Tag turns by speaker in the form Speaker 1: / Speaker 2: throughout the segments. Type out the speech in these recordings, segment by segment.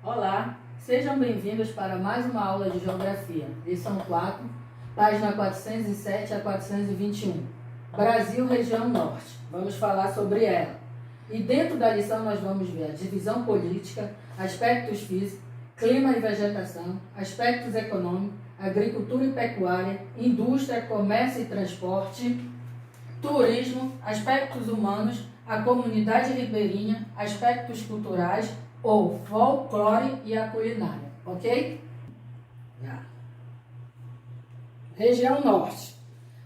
Speaker 1: Olá, sejam bem-vindos para mais uma aula de Geografia, lição 4, página 407 a 421. Brasil, região norte. Vamos falar sobre ela. E dentro da lição nós vamos ver a divisão política, aspectos físicos, clima e vegetação, aspectos econômicos, agricultura e pecuária, indústria, comércio e transporte, turismo, aspectos humanos, a comunidade ribeirinha, aspectos culturais, ou folclore e a culinária, ok? Região Norte.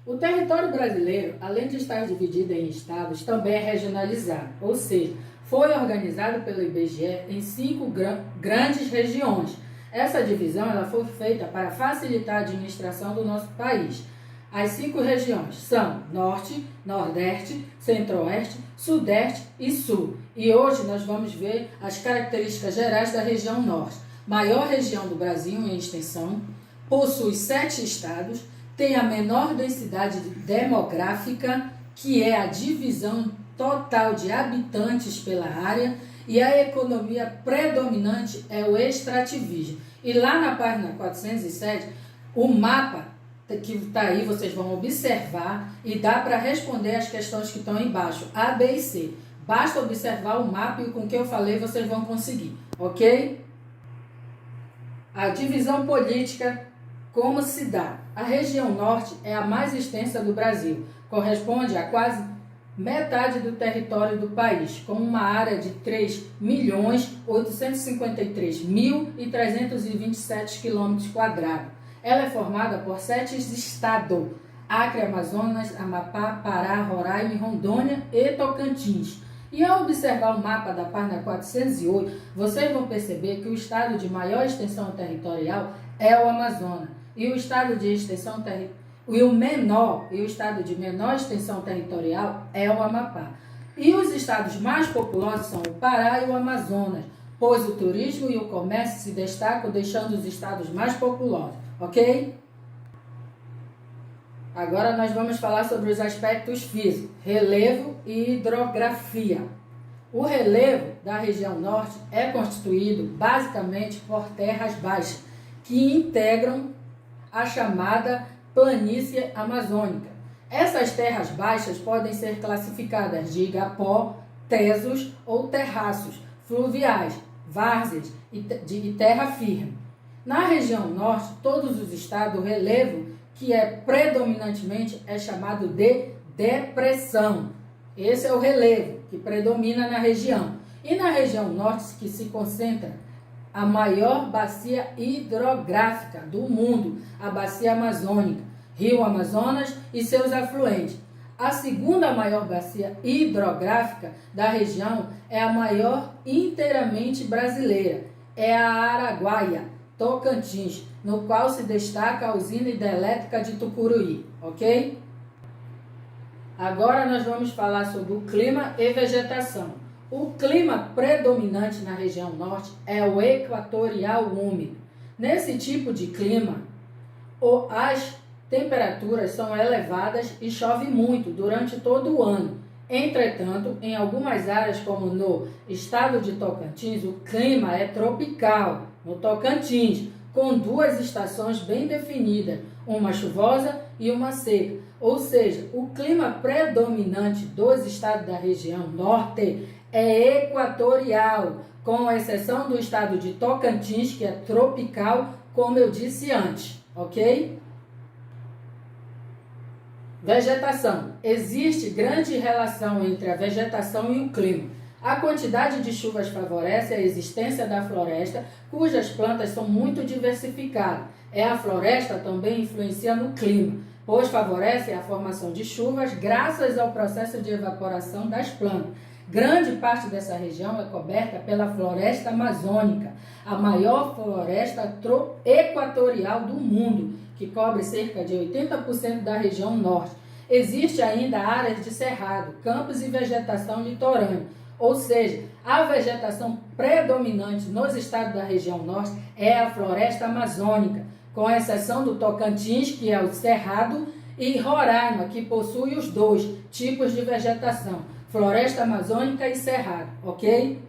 Speaker 1: O território brasileiro, além de estar dividido em estados, também é regionalizado, ou seja, foi organizado pelo IBGE em 5 grandes regiões. Essa divisão ela foi feita para facilitar a administração do nosso país. As 5 regiões são Norte, Nordeste, Centro-Oeste, Sudeste e Sul. E hoje nós vamos ver as características gerais da região Norte. Maior região do Brasil em extensão, possui 7 estados, tem a menor densidade demográfica, que é a divisão total de habitantes pela área, e a economia predominante é o extrativismo. E lá na página 407, o mapa que está aí, vocês vão observar e dá para responder as questões que estão embaixo, A, B e C. Basta observar o mapa e com o que eu falei vocês vão conseguir, ok? A divisão política, como se dá? A região norte é a mais extensa do Brasil, corresponde a quase metade do território do país, com uma área de 3.853.327 km². Ela é formada por 7 estados: Acre, Amazonas, Amapá, Pará, Roraima, Rondônia e Tocantins. E ao observar o mapa da página 408, vocês vão perceber que o estado de maior extensão territorial é o Amazonas, e o estado de extensão o estado de menor extensão territorial é o Amapá. E os estados mais populosos são o Pará e o Amazonas, pois o turismo e o comércio se destacam, deixando os estados mais populosos, ok? Agora nós vamos falar sobre os aspectos físicos, relevo e hidrografia. O relevo da região norte é constituído basicamente por terras baixas, que integram a chamada planície amazônica. Essas terras baixas podem ser classificadas de igapó, tesos ou terraços fluviais, várzeas e terra firme. Na região norte, todos os estados, o relevo, que é predominantemente, é chamado de depressão. Esse é o relevo que predomina na região. E na região norte, que se concentra a maior bacia hidrográfica do mundo, a bacia amazônica, Rio Amazonas e seus afluentes. A segunda maior bacia hidrográfica da região é a maior inteiramente brasileira, é a Araguaia, Tocantins, no qual se destaca a usina hidrelétrica de Tucuruí, ok? Agora nós vamos falar sobre o clima e vegetação. O clima predominante na região norte é o equatorial úmido. Nesse tipo de clima, as temperaturas são elevadas e chove muito durante todo o ano. Entretanto, em algumas áreas, como no estado de Tocantins, o clima é tropical, no Tocantins, com 2 estações bem definidas, uma chuvosa e uma seca. Ou seja, o clima predominante dos estados da região norte é equatorial, com exceção do estado de Tocantins, que é tropical, como eu disse antes, ok? Vegetação. Existe grande relação entre a vegetação e o clima. A quantidade de chuvas favorece a existência da floresta, cujas plantas são muito diversificadas. A floresta também influencia no clima, pois favorece a formação de chuvas graças ao processo de evaporação das plantas. Grande parte dessa região é coberta pela floresta amazônica, a maior floresta equatorial do mundo, que cobre cerca de 80% da região norte. Existe ainda áreas de cerrado, campos e vegetação litorânea, ou seja, a vegetação predominante nos estados da região norte é a floresta amazônica, com exceção do Tocantins, que é o cerrado, e Roraima, que possui os 2 tipos de vegetação, floresta amazônica e cerrado, ok?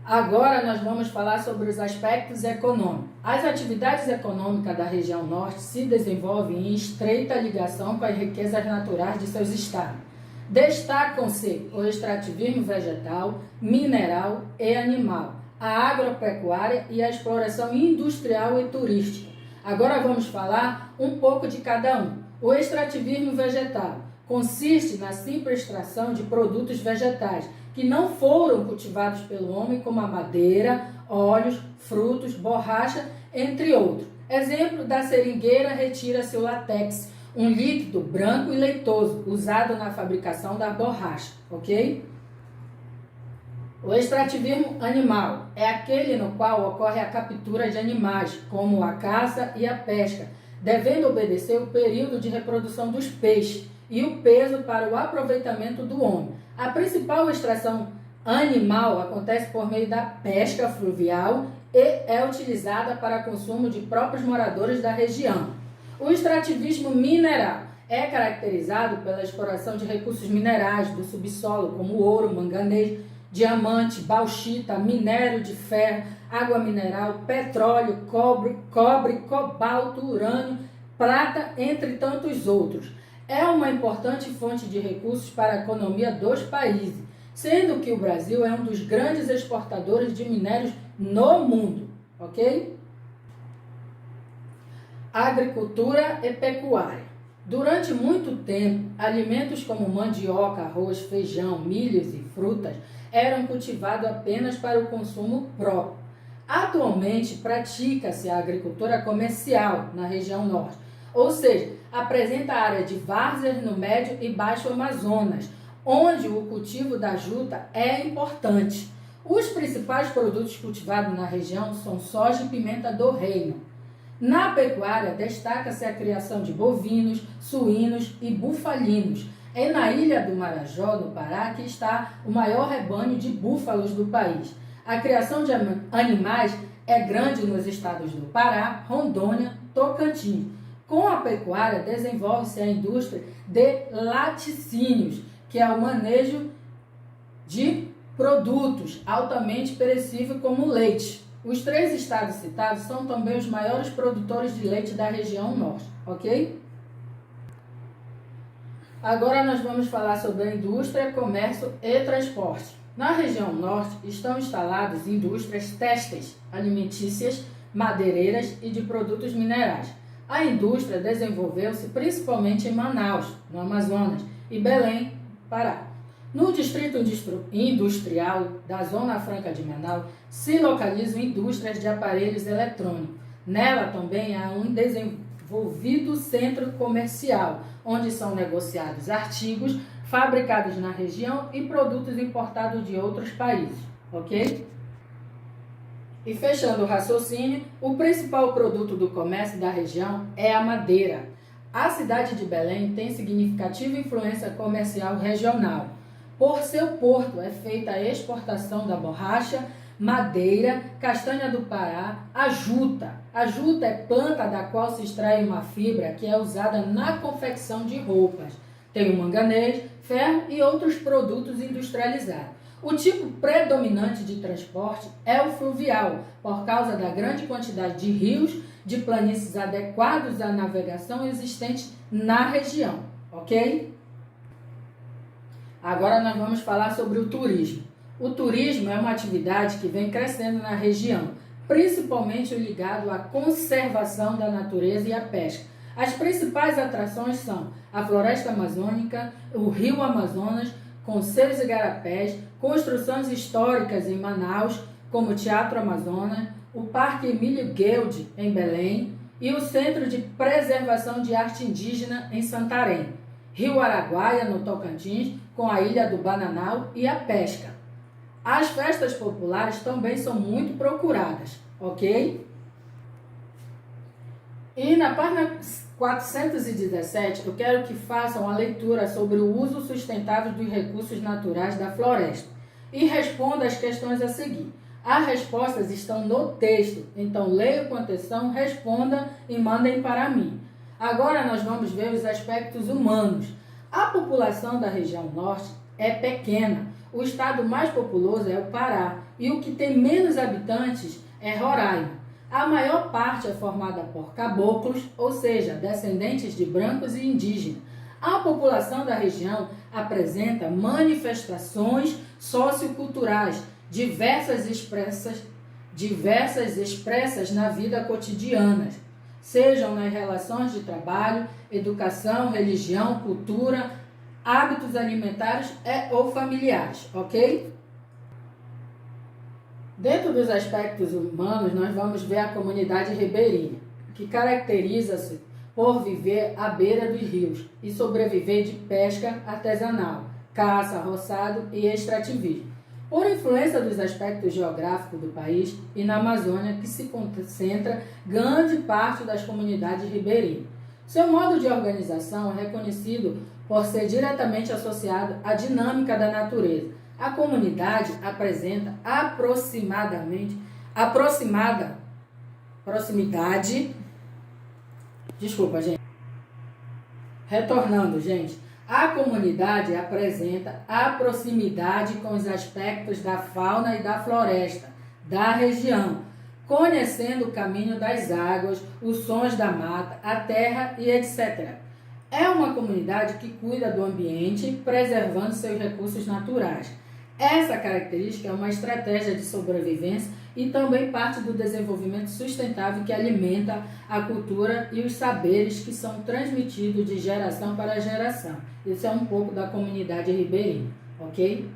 Speaker 1: Agora nós vamos falar sobre os aspectos econômicos. As atividades econômicas da região norte se desenvolvem em estreita ligação com as riquezas naturais de seus estados. Destacam-se o extrativismo vegetal, mineral e animal, a agropecuária e a exploração industrial e turística. Agora vamos falar um pouco de cada um. O extrativismo vegetal consiste na simples extração de produtos vegetais que não foram cultivados pelo homem, como a madeira, óleos, frutos, borracha, entre outros. Exemplo, da seringueira retira-se o látex, um líquido branco e leitoso usado na fabricação da borracha, ok? O extrativismo animal é aquele no qual ocorre a captura de animais, como a caça e a pesca, devendo obedecer o período de reprodução dos peixes e o peso para o aproveitamento do homem. A principal extração animal acontece por meio da pesca fluvial e é utilizada para consumo de próprios moradores da região. O extrativismo mineral é caracterizado pela exploração de recursos minerais do subsolo, como ouro, manganês, diamante, bauxita, minério de ferro, água mineral, petróleo, cobre, cobalto, urânio, prata, entre tantos outros. É uma importante fonte de recursos para a economia dos países, sendo que o Brasil é um dos grandes exportadores de minérios no mundo, ok? Agricultura e pecuária. Durante muito tempo, alimentos como mandioca, arroz, feijão, milhos e frutas eram cultivados apenas para o consumo próprio. Atualmente, pratica-se a agricultura comercial na região norte, ou seja, apresenta a área de várzeas no Médio e Baixo Amazonas, onde o cultivo da juta é importante. Os principais produtos cultivados na região são soja e pimenta do reino. Na pecuária, destaca-se a criação de bovinos, suínos e bufalinos. É na Ilha do Marajó, no Pará, que está o maior rebanho de búfalos do país. A criação de animais é grande nos estados do Pará, Rondônia, Tocantins. Com a pecuária, desenvolve-se a indústria de laticínios, que é o manejo de produtos altamente perecíveis como leite. Os 3 estados citados são também os maiores produtores de leite da região norte, ok? Agora nós vamos falar sobre a indústria, comércio e transporte. Na região norte estão instaladas indústrias têxteis, alimentícias, madeireiras e de produtos minerais. A indústria desenvolveu-se principalmente em Manaus, no Amazonas, e Belém, Pará. No distrito industrial da Zona Franca de Manaus se localizam indústrias de aparelhos eletrônicos. Nela também há um desenvolvido centro comercial, onde são negociados artigos fabricados na região e produtos importados de outros países, ok? E fechando o raciocínio, o principal produto do comércio da região é a madeira. A cidade de Belém tem significativa influência comercial regional. Por seu porto é feita a exportação da borracha, madeira, castanha do Pará, a juta. A juta é planta da qual se extrai uma fibra que é usada na confecção de roupas. Tem o manganês, ferro e outros produtos industrializados. O tipo predominante de transporte é o fluvial, por causa da grande quantidade de rios, de planícies adequados à navegação existentes na região, ok? Agora nós vamos falar sobre o turismo. O turismo é uma atividade que vem crescendo na região, principalmente ligado à conservação da natureza e à pesca. As principais atrações são a floresta amazônica, o rio Amazonas, com seus igarapés, construções históricas em Manaus, como o Teatro Amazonas, o Parque Emílio Gueldi, em Belém, e o Centro de Preservação de Arte Indígena, em Santarém. Rio Araguaia, no Tocantins, com a Ilha do Bananal e a pesca. As festas populares também são muito procuradas, ok? E na página 417, eu quero que façam a leitura sobre o uso sustentável dos recursos naturais da floresta e responda as questões a seguir. As respostas estão no texto, então leia com atenção, responda e mandem para mim. Agora nós vamos ver os aspectos humanos. A população da região norte é pequena. O estado mais populoso é o Pará e o que tem menos habitantes é Roraima. A maior parte é formada por caboclos, ou seja, descendentes de brancos e indígenas. A população da região apresenta manifestações socioculturais diversas expressas na vida cotidiana, sejam nas relações de trabalho, educação, religião, cultura, hábitos alimentares ou familiares, ok? Dentro dos aspectos humanos, nós vamos ver a comunidade ribeirinha, que caracteriza-se por viver à beira dos rios e sobreviver de pesca artesanal, caça, roçado e extrativismo. Por influência dos aspectos geográficos do país e na Amazônia, que se concentra grande parte das comunidades ribeirinhas. Seu modo de organização é reconhecido por ser diretamente associado à dinâmica da natureza. A comunidade apresenta a comunidade apresenta a proximidade com os aspectos da fauna e da floresta da região, conhecendo o caminho das águas, os sons da mata, a terra e etc. É uma comunidade que cuida do ambiente, preservando seus recursos naturais. Essa característica é uma estratégia de sobrevivência e também parte do desenvolvimento sustentável que alimenta a cultura e os saberes que são transmitidos de geração para geração. Isso é um pouco da comunidade ribeirinha, ok?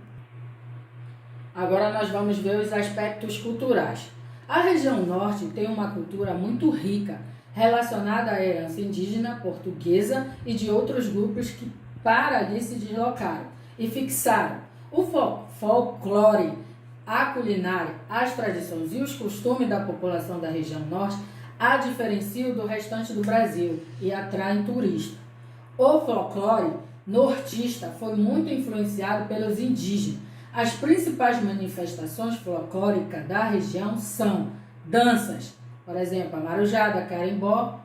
Speaker 1: Agora nós vamos ver os aspectos culturais. A região norte tem uma cultura muito rica, relacionada à herança indígena, portuguesa e de outros grupos que para ali se deslocaram e fixaram. O folclore, a culinária, as tradições e os costumes da população da região norte a diferenciam do restante do Brasil e atraem turistas. O folclore nortista foi muito influenciado pelos indígenas. As principais manifestações folclóricas da região são danças, por exemplo, a marujada, carimbó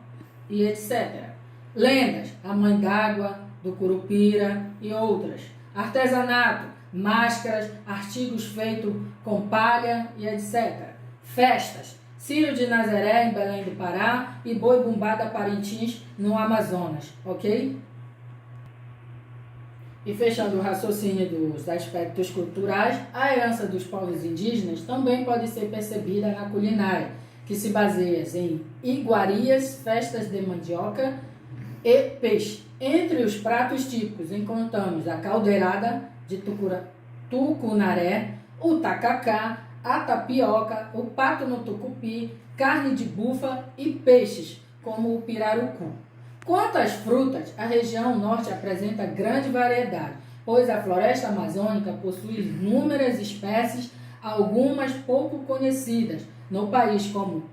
Speaker 1: e etc. Lendas, a mãe d'água, do curupira e outras. Artesanato, máscaras, artigos feitos com palha e etc. Festas, Círio de Nazaré em Belém do Pará e Boi Bumbá da Parintins no Amazonas, ok? E fechando o raciocínio dos aspectos culturais, a herança dos povos indígenas também pode ser percebida na culinária, que se baseia em iguarias, festas de mandioca e peixe. Entre os pratos típicos encontramos a caldeirada de tucunaré, o tacacá, a tapioca, o pato no tucupi, carne de bufa e peixes, como o pirarucu. Quanto às frutas, a região norte apresenta grande variedade, pois a floresta amazônica possui inúmeras espécies, algumas pouco conhecidas no país, como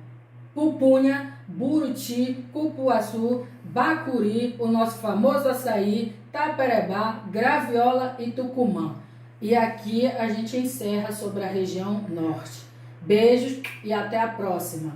Speaker 1: pupunha, buruti, cupuaçu, bacuri, o nosso famoso açaí, taperebá, graviola e tucumã. E aqui a gente encerra sobre a região norte. Beijos e até a próxima!